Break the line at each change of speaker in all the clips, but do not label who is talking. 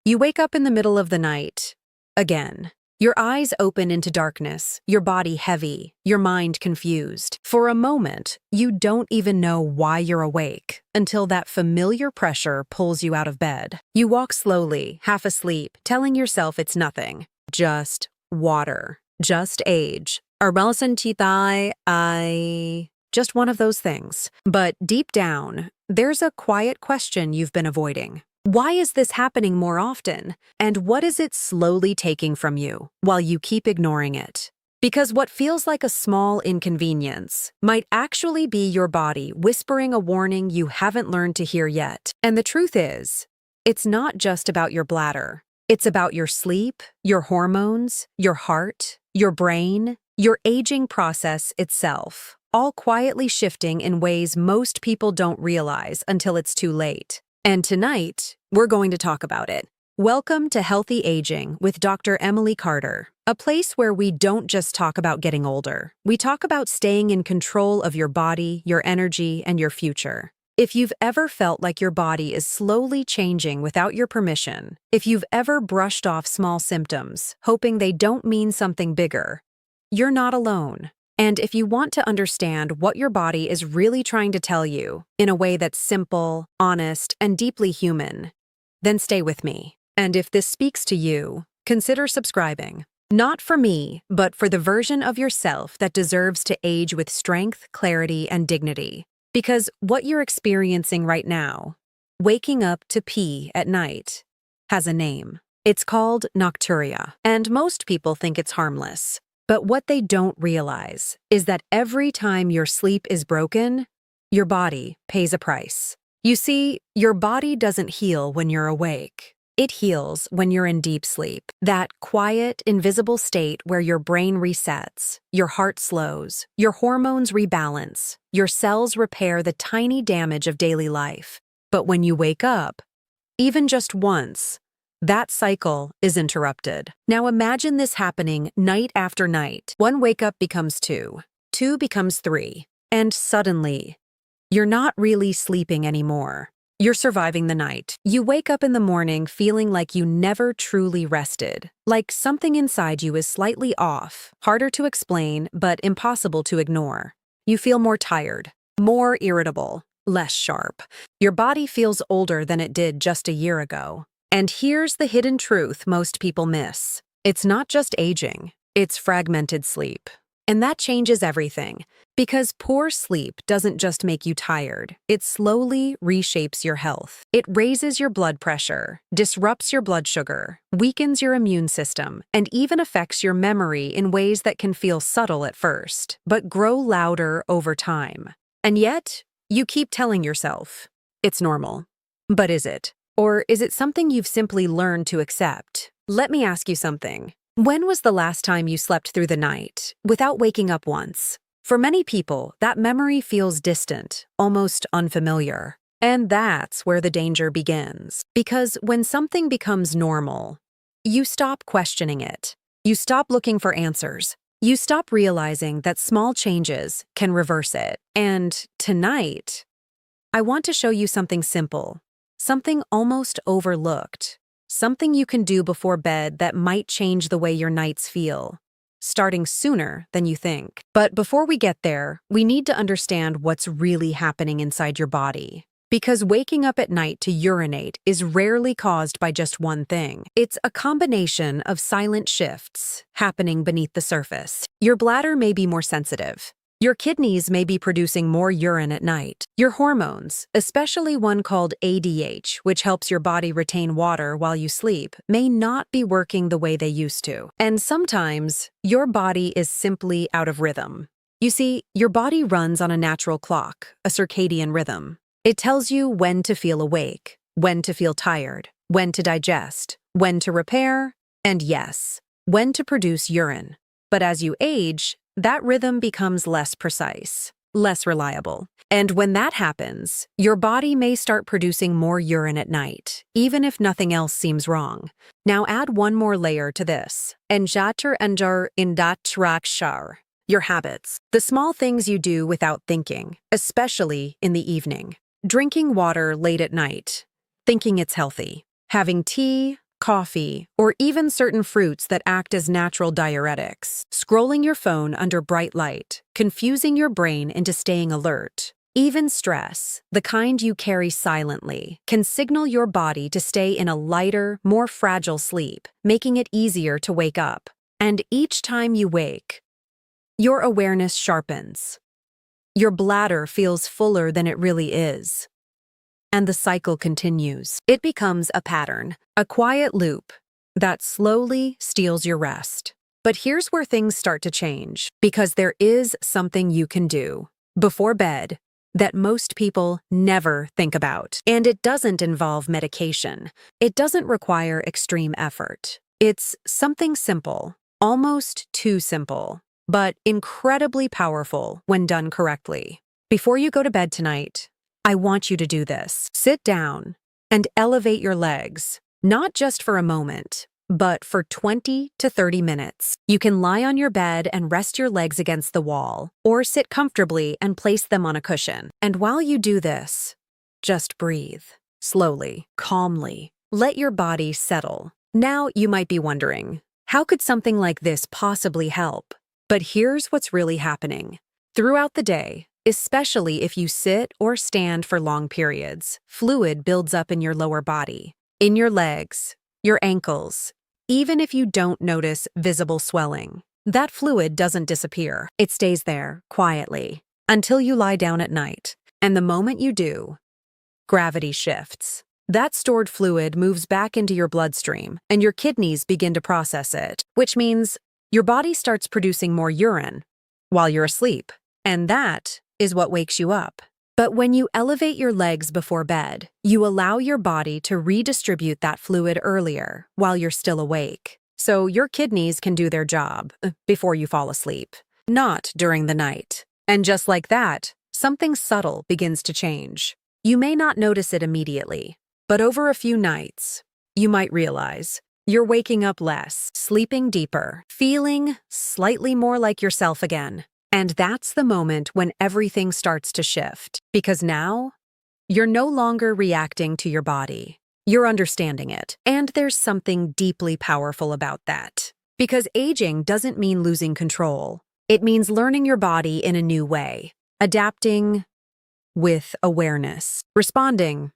You wake up in the middle of the night. Again. Your eyes open into darkness, your body heavy, your mind confused. For a moment, you don't even know why you're awake until that familiar pressure pulls you out of bed. You walk slowly, half asleep, telling yourself it's nothing. Just water. Just age. Just one of those things. But deep down, there's a quiet question you've been avoiding. Why is this happening more often? And what is it slowly taking from you while you keep ignoring it? Because what feels like a small inconvenience might actually be your body whispering a warning you haven't learned to hear yet. And the truth is, it's not just about your bladder. It's about your sleep, your hormones, your heart, your brain, your aging process itself, all quietly shifting in ways most people don't realize until it's too late. And tonight, we're going to talk about it. Welcome to Healthy Aging with Dr. Emily Carter, a place where we don't just talk about getting older. We talk about staying in control of your body, your energy, and your future. If you've ever felt like your body is slowly changing without your permission, if you've ever brushed off small symptoms, hoping they don't mean something bigger, you're not alone. And if you want to understand what your body is really trying to tell you in a way that's simple, honest, and deeply human, then stay with me. And if this speaks to you, consider subscribing. Not for me, but for the version of yourself that deserves to age with strength, clarity, and dignity. Because what you're experiencing right now, waking up to pee at night, has a name. It's called Nocturia, and most people think it's harmless. But what they don't realize is that every time your sleep is broken, your body pays a price. You see, your body doesn't heal when you're awake. It heals when you're in deep sleep. That quiet, invisible state where your brain resets, your heart slows, your hormones rebalance, your cells repair the tiny damage of daily life. But when you wake up, even just once, that cycle is interrupted. Now imagine this happening night after night. One wake-up becomes two becomes three, and suddenly, you're not really sleeping anymore. You're surviving the night. You wake up in the morning feeling like you never truly rested, like something inside you is slightly off, harder to explain, but impossible to ignore. You feel more tired, more irritable, less sharp. Your body feels older than it did just a year ago. And here's the hidden truth most people miss. It's not just aging, it's fragmented sleep. And that changes everything. Because poor sleep doesn't just make you tired, it slowly reshapes your health. It raises your blood pressure, disrupts your blood sugar, weakens your immune system, and even affects your memory in ways that can feel subtle at first, but grow louder over time. And yet, you keep telling yourself, it's normal. But is it? Or is it something you've simply learned to accept? Let me ask you something. When was the last time you slept through the night without waking up once? For many people, that memory feels distant, almost unfamiliar. And that's where the danger begins. Because when something becomes normal, you stop questioning it. You stop looking for answers. You stop realizing that small changes can reverse it. And tonight, I want to show you something simple. Something almost overlooked. Something you can do before bed that might change the way your nights feel, starting sooner than you think. But before we get there, we need to understand what's really happening inside your body. Because waking up at night to urinate is rarely caused by just one thing. It's a combination of silent shifts happening beneath the surface. Your bladder may be more sensitive. Your kidneys may be producing more urine at night. Your hormones, especially one called ADH, which helps your body retain water while you sleep, may not be working the way they used to. And sometimes, your body is simply out of rhythm. You see, your body runs on a natural clock, a circadian rhythm. It tells you when to feel awake, when to feel tired, when to digest, when to repair, and yes, when to produce urine. But as you age, that rhythm becomes less precise, less reliable. And when that happens, your body may start producing more urine at night, even if nothing else seems wrong. Now add one more layer to this. Your habits. The small things you do without thinking, especially in the evening. Drinking water late at night, thinking it's healthy. Having tea, coffee, or even certain fruits that act as natural diuretics. Scrolling your phone under bright light, confusing your brain into staying alert. Even stress, the kind you carry silently, can signal your body to stay in a lighter, more fragile sleep, making it easier to wake up. And each time you wake, your awareness sharpens. Your bladder feels fuller than it really is. And the cycle continues. It becomes a pattern, a quiet loop that slowly steals your rest. But here's where things start to change, because there is something you can do before bed that most people never think about. And it doesn't involve medication. It doesn't require extreme effort. It's something simple, almost too simple, but incredibly powerful when done correctly. Before you go to bed tonight, I want you to do this. Sit down and elevate your legs, not just for a moment, but for 20 to 30 minutes. You can lie on your bed and rest your legs against the wall, or sit comfortably and place them on a cushion. And while you do this, just breathe, slowly, calmly. Let your body settle. Now you might be wondering, how could something like this possibly help? But here's what's really happening. Throughout the day, especially if you sit or stand for long periods, fluid builds up in your lower body, in your legs, your ankles. Even if you don't notice visible swelling, that fluid doesn't disappear. It stays there, quietly, until you lie down at night. And the moment you do, gravity shifts. That stored fluid moves back into your bloodstream, and your kidneys begin to process it, which means your body starts producing more urine while you're asleep. And that is what wakes you up. But when you elevate your legs before bed, you allow your body to redistribute that fluid earlier while you're still awake. So your kidneys can do their job before you fall asleep, not during the night. And just like that, something subtle begins to change. You may not notice it immediately, but over a few nights, you might realize you're waking up less, sleeping deeper, feeling slightly more like yourself again. And that's the moment when everything starts to shift, because now you're no longer reacting to your body. You're understanding it. And there's something deeply powerful about that. Because aging doesn't mean losing control. It means learning your body in a new way, adapting with awareness, responding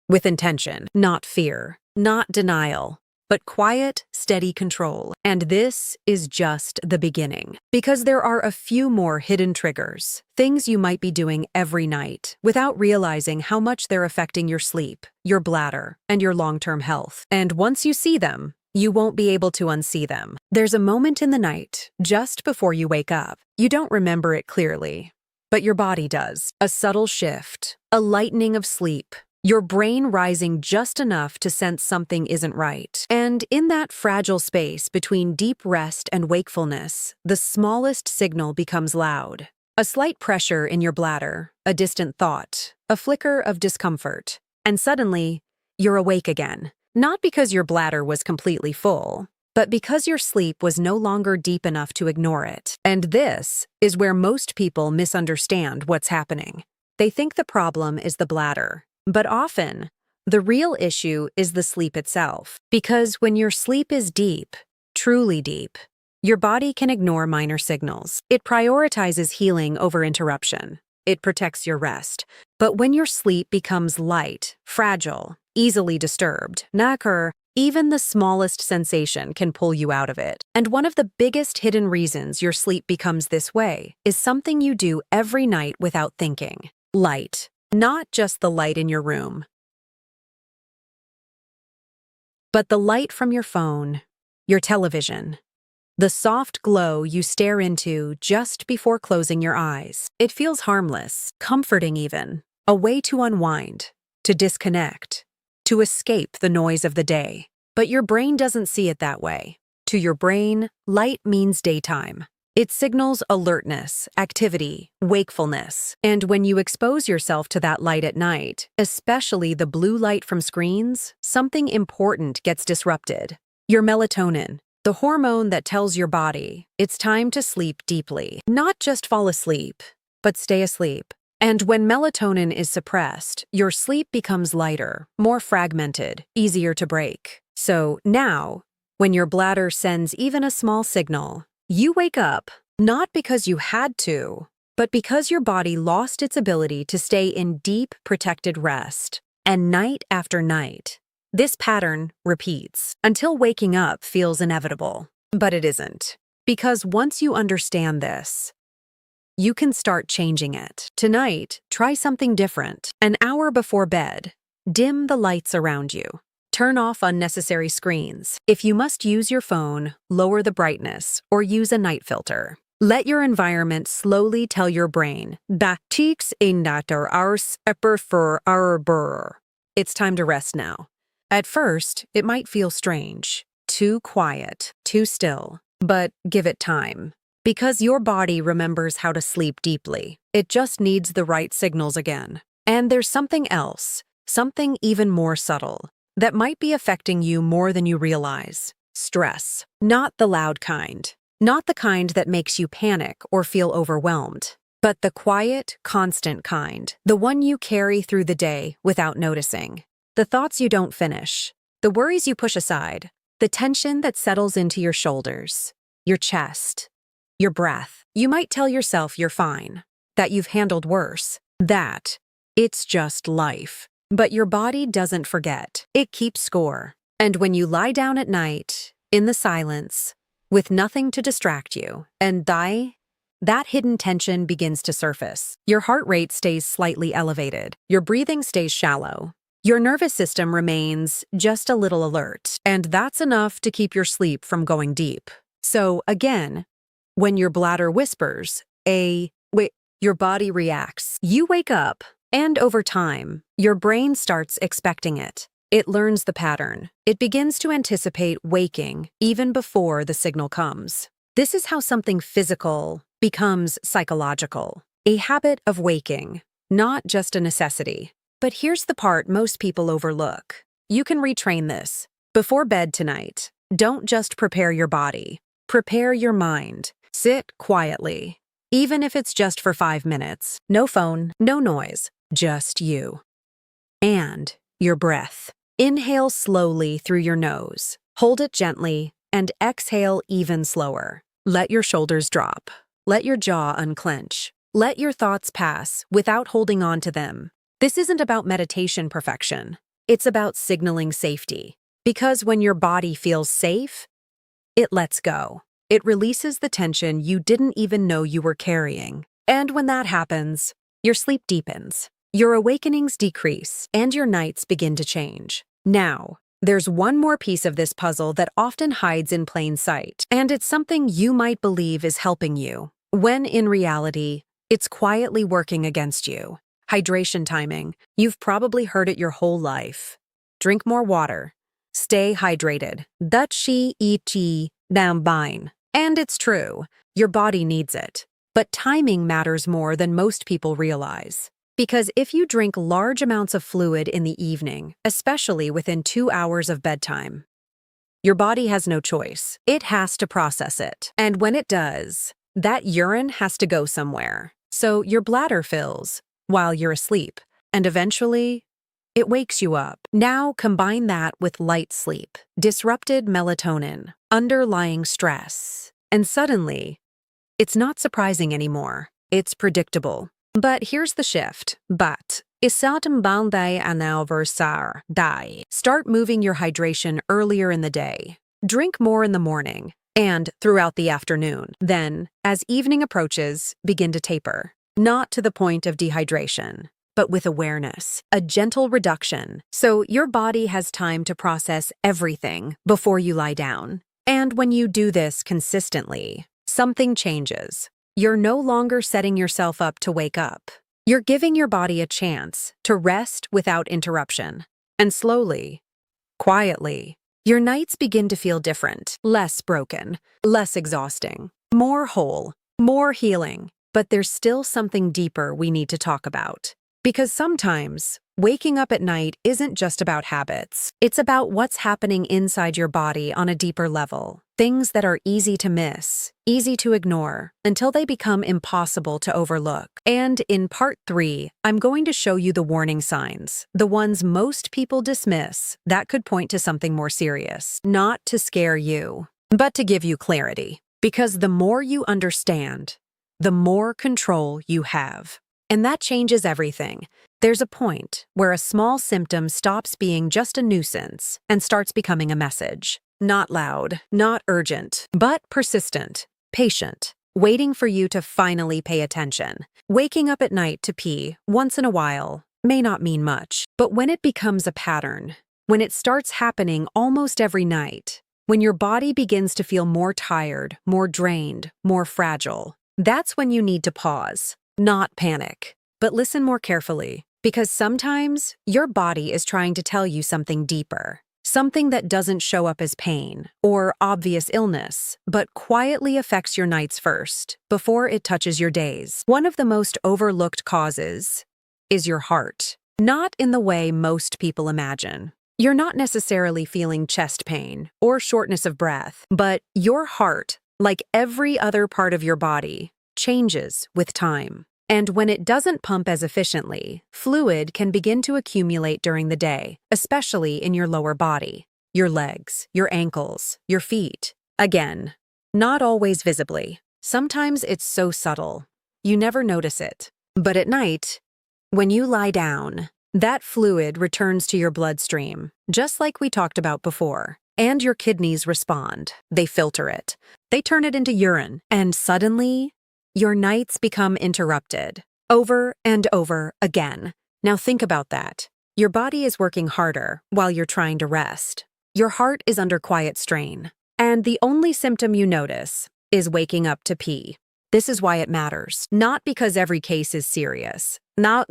with intention, not fear, not denial, but quiet, steady control. And this is just the beginning. Because there are a few more hidden triggers, things you might be doing every night without realizing how much they're affecting your sleep, your bladder, and your long-term health. And once you see them, you won't be able to unsee them. There's a moment in the night, just before you wake up. You don't remember it clearly, but your body does. A subtle shift, a lightening of sleep, your brain rising just enough to sense something isn't right. And in that fragile space between deep rest and wakefulness, the smallest signal becomes loud. A slight pressure in your bladder, a distant thought, a flicker of discomfort. And suddenly, you're awake again. Not because your bladder was completely full, but because your sleep was no longer deep enough to ignore it. And this is where most people misunderstand what's happening. They think the problem is the bladder. But often, the real issue is the sleep itself. Because when your sleep is deep, truly deep, your body can ignore minor signals. It prioritizes healing over interruption. It protects your rest. But when your sleep becomes light, fragile, easily disturbed, even the smallest sensation can pull you out of it. And one of the biggest hidden reasons your sleep becomes this way is something you do every night without thinking. Light. Not just the light in your room, but the light from your phone, your television, the soft glow you stare into just before closing your eyes. It feels harmless, comforting even, a way to unwind, to disconnect, to escape the noise of the day. But your brain doesn't see it that way. To your brain, light means daytime. It signals alertness, activity, wakefulness. And when you expose yourself to that light at night, especially the blue light from screens, something important gets disrupted. Your melatonin, the hormone that tells your body it's time to sleep deeply. Not just fall asleep, but stay asleep. And when melatonin is suppressed, your sleep becomes lighter, more fragmented, easier to break. So now, when your bladder sends even a small signal, you wake up, not because you had to, but because your body lost its ability to stay in deep, protected rest. And night after night, this pattern repeats until waking up feels inevitable. But it isn't. Because once you understand this, you can start changing it. Tonight, try something different. An hour before bed, dim the lights around you. Turn off unnecessary screens. If you must use your phone, lower the brightness or use a night filter. Let your environment slowly tell your brain, "It's time to rest now." At first, it might feel strange, too quiet, too still, but give it time. Because your body remembers how to sleep deeply. It just needs the right signals again. And there's something else, something even more subtle, that might be affecting you more than you realize. Stress. Not the loud kind. Not the kind that makes you panic or feel overwhelmed. But the quiet, constant kind. The one you carry through the day without noticing. The thoughts you don't finish. The worries you push aside. The tension that settles into your shoulders. Your chest. Your breath. You might tell yourself you're fine, that you've handled worse, that it's just life. But your body doesn't forget. It keeps score. And when you lie down at night, in the silence, with nothing to distract you, and die, that hidden tension begins to surface. Your heart rate stays slightly elevated. Your breathing stays shallow. Your nervous system remains just a little alert. And that's enough to keep your sleep from going deep. So, again, when your bladder whispers, your body reacts. You wake up, and over time, your brain starts expecting it. It learns the pattern. It begins to anticipate waking even before the signal comes. This is how something physical becomes psychological. A habit of waking, not just a necessity. But here's the part most people overlook. You can retrain this. Before bed tonight, don't just prepare your body. Prepare your mind. Sit quietly, even if it's just for 5 minutes. No phone, no noise, just you. And your breath. Inhale slowly through your nose. Hold it gently and exhale even slower. Let your shoulders drop. Let your jaw unclench. Let your thoughts pass without holding on to them. This isn't about meditation perfection. It's about signaling safety. Because when your body feels safe, it lets go. It releases the tension you didn't even know you were carrying. And when that happens, your sleep deepens, your awakenings decrease, and your nights begin to change. Now, there's one more piece of this puzzle that often hides in plain sight, and it's something you might believe is helping you, when in reality, it's quietly working against you. Hydration timing. You've probably heard it your whole life. Drink more water. Stay hydrated. And it's true. Your body needs it. But timing matters more than most people realize. Because if you drink large amounts of fluid in the evening, especially within 2 hours of bedtime, your body has no choice. It has to process it. And when it does, that urine has to go somewhere. So your bladder fills while you're asleep, and eventually, it wakes you up. Now combine that with light sleep, disrupted melatonin, underlying stress, and suddenly, it's not surprising anymore. It's predictable. But here's the shift. Start moving your hydration earlier in the day. Drink more in the morning and throughout the afternoon. Then, as evening approaches, begin to taper. Not to the point of dehydration, but with awareness, a gentle reduction, so your body has time to process everything before you lie down. And when you do this consistently, something changes. You're no longer setting yourself up to wake up. You're giving your body a chance to rest without interruption. And slowly, quietly, your nights begin to feel different, less broken, less exhausting, more whole, more healing. But there's still something deeper we need to talk about. Because sometimes, Waking up at night isn't just about habits. It's about what's happening inside your body on a deeper level. Things that are easy to miss, easy to ignore, until they become impossible to overlook. And in part 3, I'm going to show you the warning signs, the ones most people dismiss, that could point to something more serious. Not to scare you, but to give you clarity. Because the more you understand, the more control you have. And that changes everything. There's a point where a small symptom stops being just a nuisance and starts becoming a message. Not loud, not urgent, but persistent, patient, waiting for you to finally pay attention. Waking up at night to pee once in a while may not mean much, but when it becomes a pattern, when it starts happening almost every night, when your body begins to feel more tired, more drained, more fragile, that's when you need to pause, not panic, but listen more carefully, because sometimes your body is trying to tell you something deeper. Something that doesn't show up as pain or obvious illness, but quietly affects your nights first, before it touches your days. One of the most overlooked causes is your heart. Not in the way most people imagine. You're not necessarily feeling chest pain or shortness of breath, but your heart, like every other part of your body, changes with time. And when it doesn't pump as efficiently, fluid can begin to accumulate during the day, especially in your lower body, your legs, your ankles, your feet. Again, not always visibly. Sometimes it's so subtle, you never notice it. But at night, when you lie down, that fluid returns to your bloodstream, just like we talked about before. And your kidneys respond. They filter it. They turn it into urine. And suddenly, your nights become interrupted, over and over again. Now think about that. Your body is working harder while you're trying to rest. Your heart is under quiet strain. And the only symptom you notice is waking up to pee. This is why it matters. Not because every case is serious. Not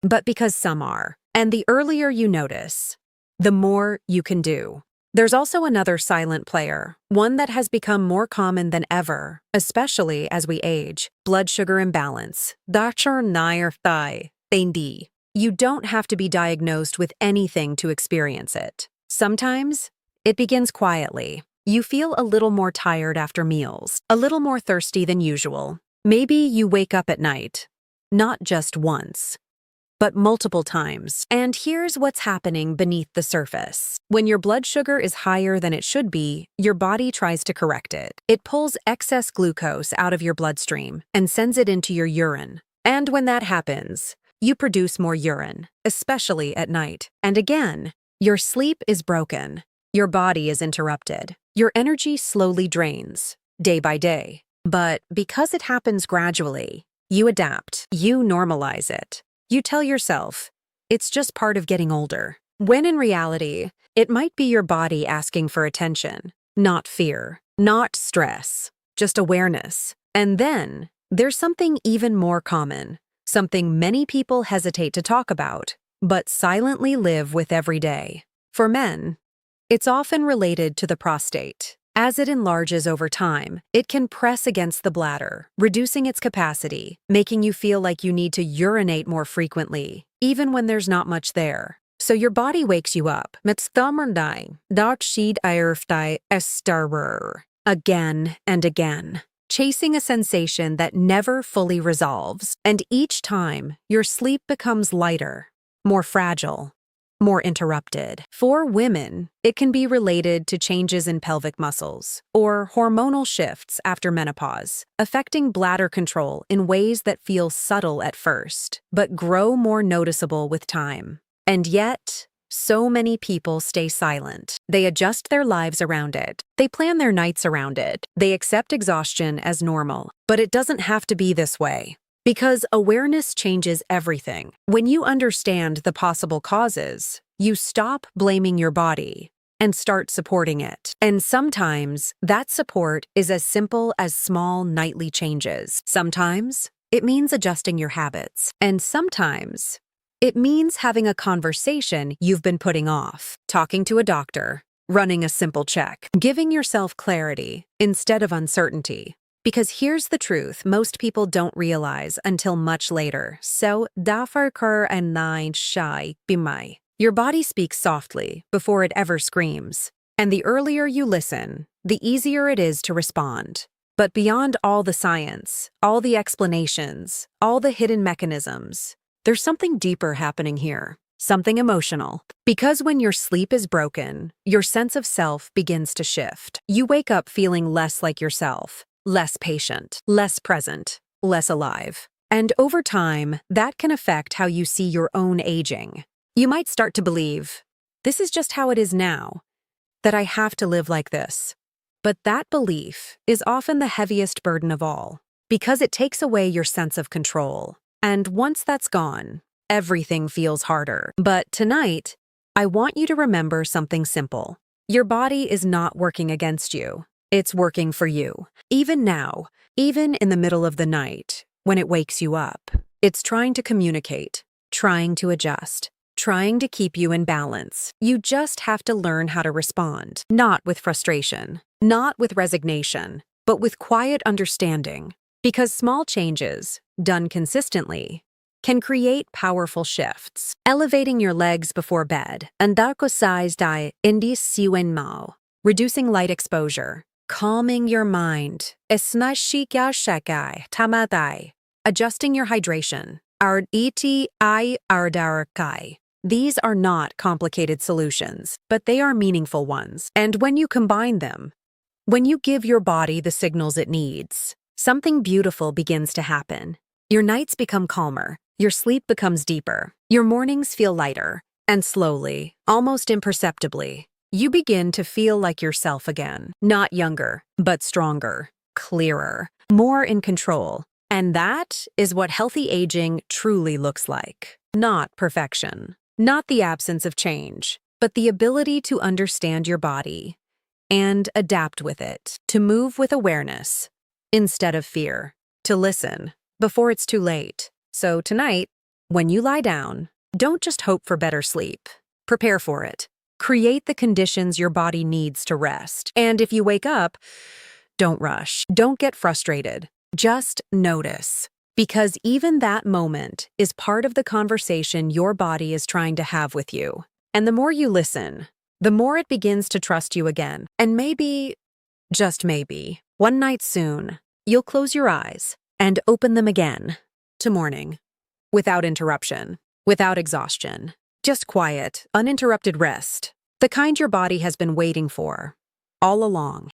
but because some are. And the earlier you notice, the more you can do. There's also another silent player, one that has become more common than ever, especially as we age: blood sugar imbalance. You don't have to be diagnosed with anything to experience it. Sometimes, it begins quietly. You feel a little more tired after meals, a little more thirsty than usual. Maybe you wake up at night, not just once, but multiple times. And here's what's happening beneath the surface. When your blood sugar is higher than it should be, your body tries to correct it. It pulls excess glucose out of your bloodstream and sends it into your urine. And when that happens, you produce more urine, especially at night. And again, your sleep is broken. Your body is interrupted. Your energy slowly drains, day by day. But because it happens gradually, you adapt. You normalize it. You tell yourself, it's just part of getting older. When in reality, it might be your body asking for attention, not fear, not stress, just awareness. And then, there's something even more common, something many people hesitate to talk about, but silently live with every day. For men, it's often related to the prostate. As it enlarges over time, it can press against the bladder, reducing its capacity, making you feel like you need to urinate more frequently, even when there's not much there. So your body wakes you up, again and again, chasing a sensation that never fully resolves. And each time, your sleep becomes lighter, more fragile, more interrupted. For women, it can be related to changes in pelvic muscles or hormonal shifts after menopause, affecting bladder control in ways that feel subtle at first, but grow more noticeable with time. And yet, so many people stay silent. They adjust their lives around it. They plan their nights around it. They accept exhaustion as normal. But it doesn't have to be this way. Because awareness changes everything. When you understand the possible causes, you stop blaming your body and start supporting it. And sometimes that support is as simple as small nightly changes. Sometimes it means adjusting your habits. And sometimes it means having a conversation you've been putting off, talking to a doctor, running a simple check, giving yourself clarity instead of uncertainty. Because here's the truth most people don't realize until much later. So, därför kör en nine shy bimai. Your body speaks softly before it ever screams. And the earlier you listen, the easier it is to respond. But beyond all the science, all the explanations, all the hidden mechanisms, there's something deeper happening here. Something emotional. Because when your sleep is broken, your sense of self begins to shift. You wake up feeling less like yourself, less patient, less present, less alive. And over time, that can affect how you see your own aging. You might start to believe, this is just how it is now, that I have to live like this. But that belief is often the heaviest burden of all, because it takes away your sense of control. And once that's gone, everything feels harder. But tonight, I want you to remember something simple. Your body is not working against you. It's working for you. Even now, even in the middle of the night, when it wakes you up, it's trying to communicate, trying to adjust, trying to keep you in balance. You just have to learn how to respond, not with frustration, not with resignation, but with quiet understanding. Because small changes, done consistently, can create powerful shifts. Elevating your legs before bed, hindi siwen mao, reducing light exposure, calming your mind, tamaday, adjusting your hydration, these are not complicated solutions, but they are meaningful ones. And when you combine them, when you give your body the signals it needs, something beautiful begins to happen. Your nights become calmer, your sleep becomes deeper, your mornings feel lighter, and slowly, almost imperceptibly, you begin to feel like yourself again. Not younger, but stronger, clearer, more in control. And that is what healthy aging truly looks like. Not perfection, not the absence of change, but the ability to understand your body and adapt with it, to move with awareness instead of fear, to listen before it's too late. So tonight, when you lie down, don't just hope for better sleep. Prepare for it. Create the conditions your body needs to rest. And if you wake up, don't rush. Don't get frustrated. Just notice. Because even that moment is part of the conversation your body is trying to have with you. And the more you listen, the more it begins to trust you again. And maybe, just maybe, one night soon, you'll close your eyes and open them again to morning. Without interruption, without exhaustion. Just quiet, uninterrupted rest. The kind your body has been waiting for all along.